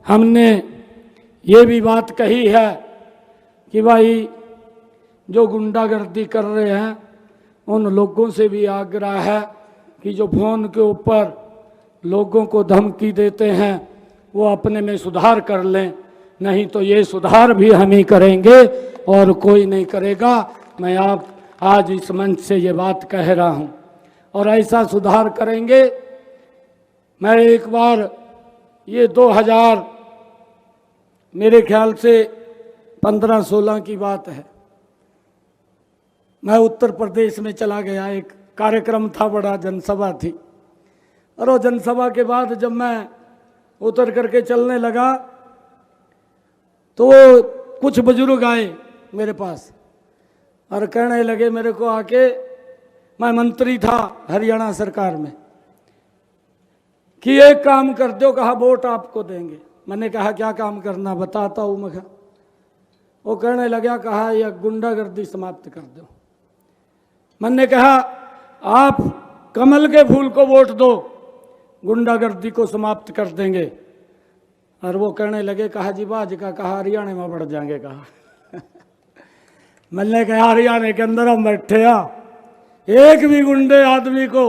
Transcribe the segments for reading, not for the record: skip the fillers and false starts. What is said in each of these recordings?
हमने ये भी बात कही है कि भाई जो गुंडागर्दी कर रहे हैं उन लोगों से भी आग्रह है कि जो फ़ोन के ऊपर लोगों को धमकी देते हैं वो अपने में सुधार कर लें, नहीं तो ये सुधार भी हम ही करेंगे और कोई नहीं करेगा। मैं आप आज इस मंच से ये बात कह रहा हूँ और ऐसा सुधार करेंगे। मैं एक बार ये 2000 मेरे ख्याल से 15-16 की बात है, मैं उत्तर प्रदेश में चला गया। एक कार्यक्रम था, बड़ा जनसभा थी, और वो जनसभा के बाद जब मैं उतर करके चलने लगा तो कुछ बुजुर्ग आए मेरे पास और कहने लगे मेरे को आके, मैं मंत्री था हरियाणा सरकार में, कि एक काम कर दो, कहा वोट आपको देंगे। मैंने कहा क्या काम करना बताता हूँ मैं। वो कहने लगा, कहा यह गुंडागर्दी समाप्त कर दो। मैंने कहा आप कमल के फूल को वोट दो, गुंडागर्दी को समाप्त कर देंगे। और वो कहने लगे, कहा जी बाज का, कहा हरियाणा में बढ़ जाएंगे। कहा मैंने कहा हरियाणा के अंदर हम बैठे एक भी गुंडे आदमी को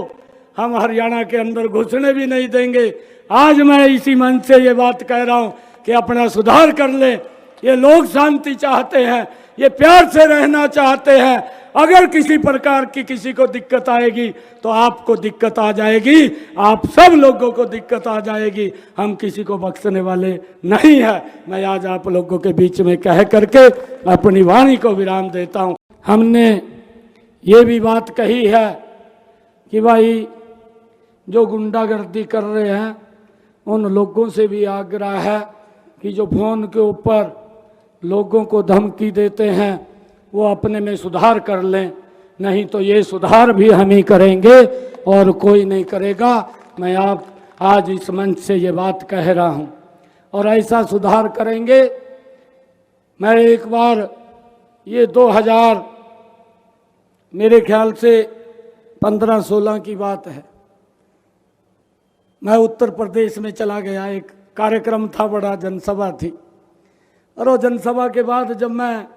हम हरियाणा के अंदर घुसने भी नहीं देंगे। आज मैं इसी मंच से ये बात कह रहा हूँ कि अपना सुधार कर ले। ये लोग शांति चाहते हैं, ये प्यार से रहना चाहते हैं। अगर किसी प्रकार की किसी को दिक्कत आएगी तो आपको दिक्कत आ जाएगी, आप सब लोगों को दिक्कत आ जाएगी। हम किसी को बख्शने वाले नहीं है। मैं आज आप लोगों के बीच में कह करके अपनी वाणी को विराम देता हूँ। हमने ये भी बात कही है कि भाई जो गुंडागर्दी कर रहे हैं उन लोगों से भी आग्रह है कि जो फ़ोन के ऊपर लोगों को धमकी देते हैं वो अपने में सुधार कर लें, नहीं तो ये सुधार भी हम ही करेंगे और कोई नहीं करेगा। मैं आप आज इस मंच से ये बात कह रहा हूँ और ऐसा सुधार करेंगे। मैं एक बार ये 2000 मेरे ख्याल से 15-16 की बात है, मैं उत्तर प्रदेश में चला गया। एक कार्यक्रम था, बड़ा जनसभा थी, और वो जनसभा के बाद जब मैं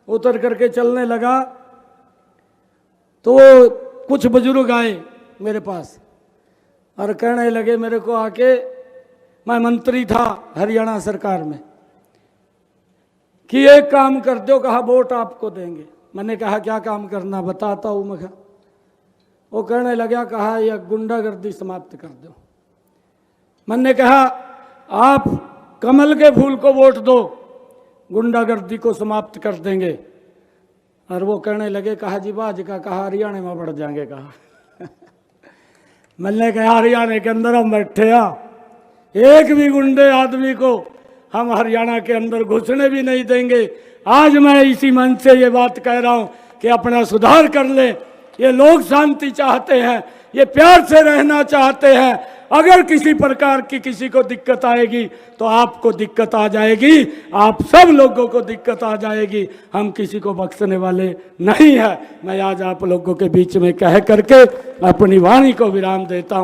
उतर करके चलने लगा तो कुछ बुजुर्ग आए मेरे पास और कहने लगे मेरे को आके, मैं मंत्री था हरियाणा सरकार में, कि एक काम कर दो, कहा वोट आपको देंगे। मैंने कहा क्या काम करना बताता हूँ मैं। वो कहने लगा, कहा यह गुंडागर्दी समाप्त कर दो। मैंने कहा आप कमल के फूल को वोट दो, गुंडागर्दी को समाप्त कर देंगे। और वो कहने लगे, कहा जी बाज का, कहा हरियाणा में बढ़ जाएंगे। कहा मैंने कहा हरियाणा के अंदर हम बैठे एक भी गुंडे आदमी को हम हरियाणा के अंदर घुसने भी नहीं देंगे। आज मैं इसी मंच से ये बात कह रहा हूँ कि अपना सुधार कर ले। ये लोग शांति चाहते हैं, ये प्यार से रहना चाहते हैं। अगर किसी प्रकार की किसी को दिक्कत आएगी तो आपको दिक्कत आ जाएगी, आप सब लोगों को दिक्कत आ जाएगी। हम किसी को बख्शने वाले नहीं है। मैं आज आप लोगों के बीच में कह करके अपनी वाणी को विराम देता हूँ।